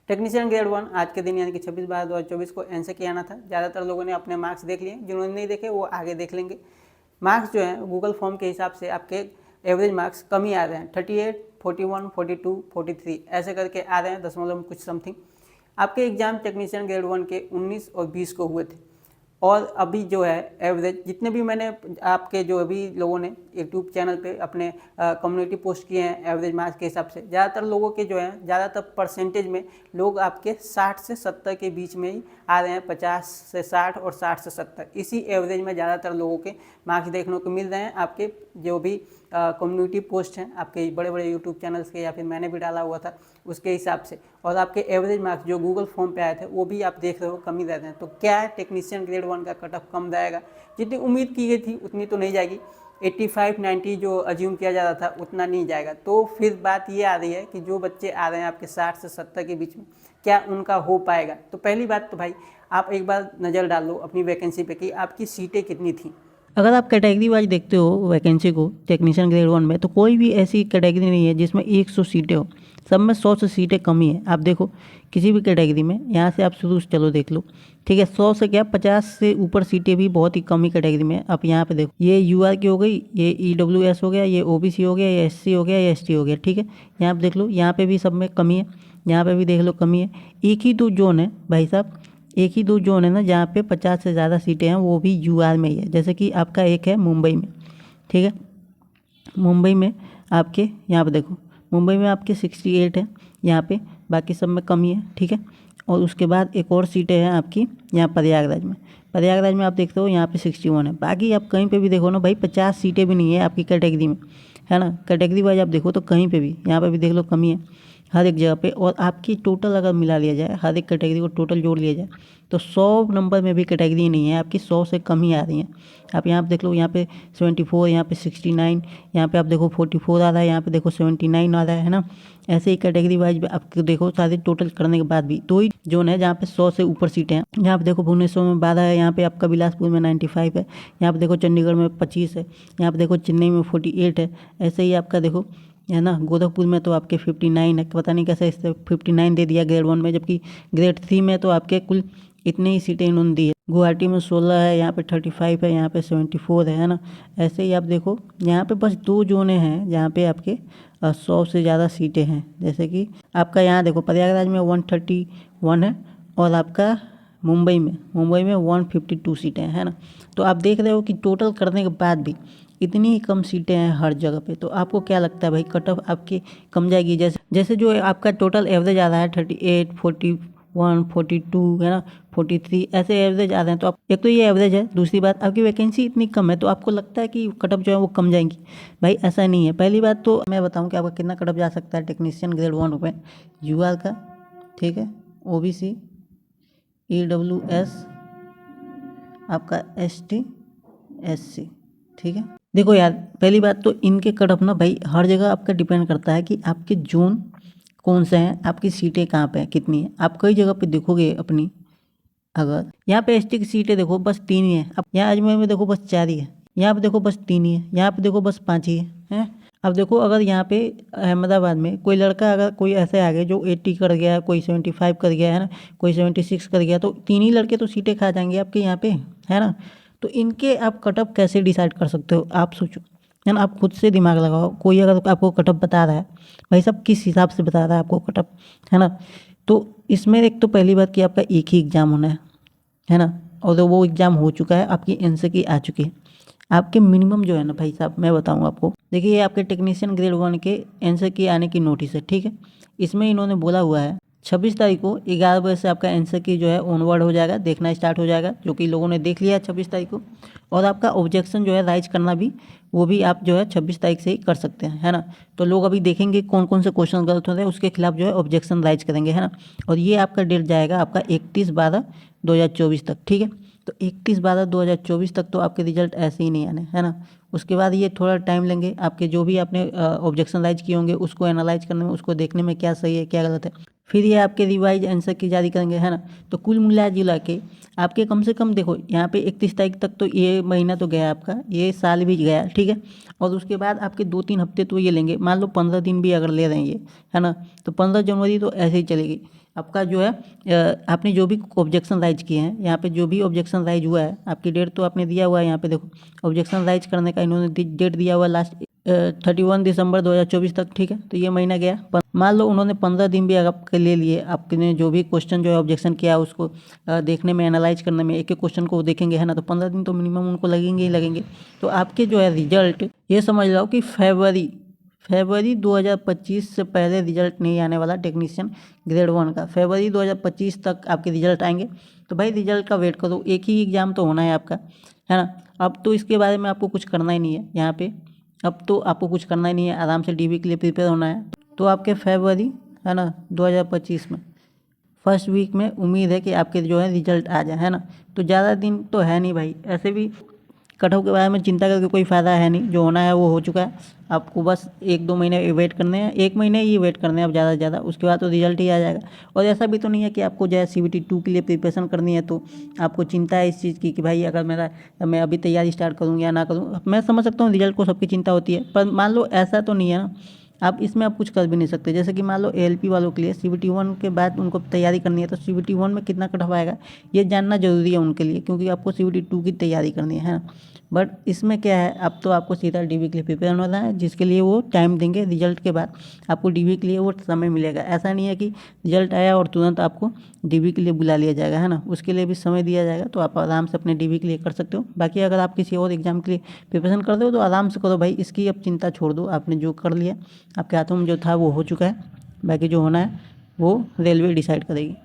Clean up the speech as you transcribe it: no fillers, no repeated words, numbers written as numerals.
Technician grade 1 आज के दिन यानी कि 26/12/2024 को एनसीईआरटी आना था। ज़्यादातर लोगों ने अपने मार्क्स देख लिए, जिन्होंने नहीं देखे वो आगे देख लेंगे। मार्क्स जो है गूगल फॉर्म के हिसाब से आपके एवरेज मार्क्स कम ही आ रहे हैं, 38, 41, 42, 43 ऐसे करके आ रहे हैं, दशमलव कुछ समथिंग। आपके एग्जाम टेक्नीशियन ग्रेड 1 के 19 और 20 को हुए थे और अभी जो है एवरेज जितने भी मैंने आपके जो अभी लोगों ने यूट्यूब चैनल पे अपने कम्युनिटी पोस्ट किए हैं एवरेज मार्क्स के हिसाब से, ज़्यादातर लोगों के जो है ज़्यादातर परसेंटेज में लोग आपके 60 से 70 के बीच में ही आ रहे हैं, 50 से 60 और 60 से 70 इसी एवरेज में ज़्यादातर लोगों के मार्क्स देखने को मिल रहे हैं। आपके जो भी कम्युनिटी पोस्ट हैं आपके बड़े बड़े यूट्यूब चैनल्स के या फिर मैंने भी डाला हुआ था उसके हिसाब से, और आपके एवरेज मार्क्स जो गूगल फॉर्म पे आए थे वो भी आप देख रहे हो कम ही रहते हैं। तो क्या है टेक्नीशियन ग्रेड 1 का कट ऑफ कम जाएगा, जितनी उम्मीद की गई थी उतनी तो नहीं जाएगी, 85-90 जो अज्यूम किया जा रहा था उतना नहीं जाएगा। तो फिर बात ये आ रही है कि जो बच्चे आ रहे हैं आपके 60 से 70 के बीच में क्या उनका हो पाएगा। तो पहली बात तो भाई आप एक बार नज़र डाल लो अपनी वैकेंसी पे कि आपकी सीटें कितनी थी। अगर आप कैटेगरी वाइज देखते हो वैकेंसी को टेक्नीशियन ग्रेड 1 में, तो कोई भी ऐसी कैटेगरी नहीं है जिसमें 100 सीटें हो, सब में 100 से सीटें कम ही है। आप देखो किसी भी कैटेगरी में, यहाँ से आप शुरू से चलो देख लो, ठीक है, 100 से क्या 50 से ऊपर सीटें भी बहुत ही कम ही कैटेगरी में। आप यहाँ पे देखो ये यूआर की हो गई, ये ईडब्ल्यूएस हो गया, ये ओबीसी हो गया, ये एससी हो गया, ये एसटी हो गया, ठीक है। यहाँ पे देख लो, यहाँ पे भी सब में कमी है, यहाँ पे भी देख लो कमी है। एक ही दो जोन है भाई साहब, एक ही दो जोन है ना जहाँ पे 50 से ज़्यादा सीटें हैं, वो भी यूआर में ही है। जैसे कि आपका एक है मुंबई में, ठीक है, मुंबई में आपके यहाँ पे देखो, मुंबई में आपके 68 है यहाँ पे, बाकी सब में कमी है, ठीक है। और उसके बाद एक और सीटें हैं आपकी यहाँ प्रयागराज में, प्रयागराज में आप देखते हो यहाँ पे 61 है। बाकी आप कहीं पे भी देखो ना भाई 50 सीटें भी नहीं है आपकी कैटेगरी में, है ना। कैटेगरी वाइज आप देखो तो कहीं पे भी, यहाँ पे भी देख लो कमी है हर एक जगह पे। और आपकी टोटल अगर मिला लिया जाए, हर एक कैटेगरी को टोटल जोड़ लिया जाए, तो 100 नंबर में भी कैटेगरी नहीं है आपकी, 100 से कम ही आ रही हैं। आप यहाँ पे देख लो, यहाँ पे 74, यहाँ पे 69, यहाँ पे आप देखो 44 आ रहा है, यहाँ पे देखो 79 आ रहा है ना। ऐसे ही कैटेगरी वाइज आपको देखो सारे टोटल करने के बाद भी दो ही जोन है जहाँ पे 100 से ऊपर सीटें हैं। यहाँ पे देखो भुवनेश्वर में 12 है, यहाँ पे आपका बिलासपुर में 95 है, यहाँ पे देखो चंडीगढ़ में 25 है, यहाँ पे देखो चेन्नई में 48 है। ऐसे ही आपका देखो है ना, गोरखपुर में तो आपके 59 है, पता नहीं कैसे इससे 59 दे दिया ग्रेड 1 में, जबकि ग्रेड 3 में तो आपके कुल इतने ही सीटें इन्होंने दी है। गुवाहाटी में 16 है, यहाँ पे 35 है, यहाँ पे 74 है ना। ऐसे ही आप देखो यहाँ पे बस दो जोने हैं जहाँ पे आपके 100 से ज़्यादा सीटें हैं। जैसे कि आपका यहाँ देखो प्रयागराज में 131 है, और आपका मुंबई में 152 सीटें हैं, है ना। तो आप देख रहे हो कि टोटल करने के बाद भी इतनी ही कम सीटें हैं हर जगह पे। तो आपको क्या लगता है भाई कट ऑफ आपकी कम जाएगी? जैसे जो आपका टोटल एवरेज आ रहा है 38, 41, 42 है ना, 43 ऐसे एवरेज आ रहे हैं। तो आप एक तो ये एवरेज है, दूसरी बात आपकी वैकेंसी इतनी कम है, तो आपको लगता है कि कट ऑफ जो है वो कम जाएंगी? भाई ऐसा नहीं है। पहली बात तो मैं बताऊँ कि आपका कितना कट ऑफ जा सकता है टेक्नीशियन ग्रेड 1 में, यूआर का, ठीक है, ओबीसी, ईडब्ल्यूएस, आपका एसटी, एससी, ठीक है। देखो यार, पहली बात तो इनके कट ऑफ ना भाई हर जगह आपका डिपेंड करता है कि आपके जोन कौन से हैं, आपकी सीटें कहाँ पे हैं, कितनी है। आप कई जगह पे देखोगे अपनी, अगर यहाँ पे एसटी की सीटें देखो बस 3 ही है, अब यहाँ अजमेर में देखो बस 4 ही है, यहाँ पे देखो बस 3 ही है, यहाँ पे देखो बस 5 ही है। अब देखो अगर यहाँ पे अहमदाबाद में कोई लड़का अगर कोई ऐसे आ गए जो 80 कर गया, कोई 75 कर गया, है ना, कोई 76 कर गया, तो 3 ही लड़के तो सीटें खा जाएंगे आपके यहाँ पे, है ना। तो इनके आप कट ऑफ कैसे डिसाइड कर सकते हो, आप सोचो, है ना। आप खुद से दिमाग लगाओ, कोई अगर आपको कट ऑफ बता रहा है, भाई साहब किस हिसाब से बता रहा है आपको कट ऑफ, है ना। तो इसमें एक तो पहली बात कि आपका एक ही एग्ज़ाम होना है ना, और तो वो एग्ज़ाम हो चुका है, आपकी एनसीईआरटी आ चुकी है। आपके मिनिमम जो है ना भाई साहब, मैं बताऊँ आपको, देखिए ये आपके टेक्नीशियन ग्रेड 1 के एनसीईआरटी आने की नोटिस है, ठीक है। इसमें इन्होंने बोला हुआ है 26 तारीख को 11 बजे से आपका एनसीईआरटी जो है ऑनवर्ड हो जाएगा, देखना स्टार्ट हो जाएगा, जो कि लोगों ने देख लिया है 26 तारीख को। और आपका ऑब्जेक्शन जो है राइज करना भी, वो भी आप जो है 26 तारीख से ही कर सकते हैं, है ना। तो लोग अभी देखेंगे कौन कौन से क्वेश्चन गलत होते हैं, उसके खिलाफ जो है ऑब्जेक्शन राइज करेंगे, है ना। और ये आपका डेट जाएगा आपका 31/12/2024 तक, ठीक है। तो 31/12/2024 तक तो आपके रिजल्ट ऐसे ही नहीं आने, है ना। उसके बाद ये थोड़ा टाइम लेंगे, आपके जो भी आपने ऑब्जेक्शन राइज किए होंगे उसको एनालाइज करने में, उसको देखने में क्या सही है क्या गलत है, फिर ये आपके रिवाइज आंसर की जारी करेंगे, है ना। तो कुल मिला जुला के आपके कम से कम देखो यहाँ पे 31 तारीख तक तो ये महीना तो गया आपका, ये साल भी गया, ठीक है। और उसके बाद आपके 2-3 हफ्ते तो ये लेंगे, मान लो 15 दिन भी अगर ले रहे हैं ये, है ना, तो 15 जनवरी तो ऐसे ही चलेगी, आपका जो है आपने जो भी ऑब्जेक्शन राइज किए हैं, यहाँ पे जो भी ऑब्जेक्शन राइज हुआ है, आपकी डेट तो आपने दिया हुआ है, यहाँ पे देखो ऑब्जेक्शन राइज करने का इन्होंने डेट दिया हुआ है लास्ट 31 दिसंबर 2024 तक, ठीक है। तो ये महीना गया, मान लो उन्होंने 15 दिन भी आपके ले लिए, आपने जो भी क्वेश्चन जो है ऑब्जेक्शन किया उसको देखने में, एनालाइज करने में, एक एक क्वेश्चन को देखेंगे, है ना। तो 15 दिन तो मिनिमम उनको लगेंगे ही लगेंगे। तो आपके जो है रिजल्ट ये समझ लो कि फरवरी 2025 से पहले रिजल्ट नहीं आने वाला टेक्नीशियन ग्रेड 1 का। फरवरी 2025 तक आपके रिजल्ट आएंगे। तो भाई रिजल्ट का वेट करो, एक ही एग्ज़ाम तो होना है आपका, है ना। अब तो इसके बारे में आपको कुछ करना ही नहीं है यहाँ पे, अब तो आपको कुछ करना ही नहीं है, आराम से डीबी के लिए प्रिपेयर होना है। तो आपके फरवरी, है ना, 2025 में फर्स्ट वीक में उम्मीद है कि आपके जो है रिजल्ट आ जाए, है ना। तो ज़्यादा दिन तो है नहीं भाई, ऐसे भी कट ऑफ के बारे में चिंता करके कोई फ़ायदा है नहीं, जो होना है वो हो चुका है। आपको बस 1-2 महीने वेट करने हैं, 1 महीने ही वेट करने हैं अब ज़्यादा से ज़्यादा, उसके बाद तो रिजल्ट ही आ जाएगा। और ऐसा भी तो नहीं है कि आपको जो है CBT 2 के लिए प्रिपरेशन करनी है तो आपको चिंता है इस चीज़ की कि भाई अगर मैं अभी तैयारी स्टार्ट करूँ या ना करूँ। मैं समझ सकता हूँ रिजल्ट को सबकी चिंता होती है, पर मान लो ऐसा तो नहीं है ना, आप इसमें आप कुछ कर भी नहीं सकते। जैसे कि मान लो ALP वालों के लिए CBT 1 के बाद उनको तैयारी करनी है, तो CBT 1 में कितना कट ऑफ आएगा ये जानना ज़रूरी है उनके लिए, क्योंकि आपको CBT 2 की तैयारी करनी है ना। बट इसमें क्या है, अब तो आपको सीधा DB के लिए प्रिपेयर होना है, जिसके लिए वो टाइम देंगे। रिजल्ट के बाद आपको DB के लिए वो समय मिलेगा। ऐसा नहीं है कि रिजल्ट आया और तुरंत आपको DB के लिए बुला लिया जाएगा, है ना। उसके लिए भी समय दिया जाएगा, तो आप आराम से अपने DB के लिए कर सकते हो। बाकी अगर आप किसी और एग्जाम के लिए प्रिपरेशन कर रहे हो तो आराम से करो भाई, इसकी अब चिंता छोड़ दो। आपने जो कर लिया, आपके हाथों में जो था वो हो चुका है, बाकी जो होना है वो रेलवे डिसाइड करेगी।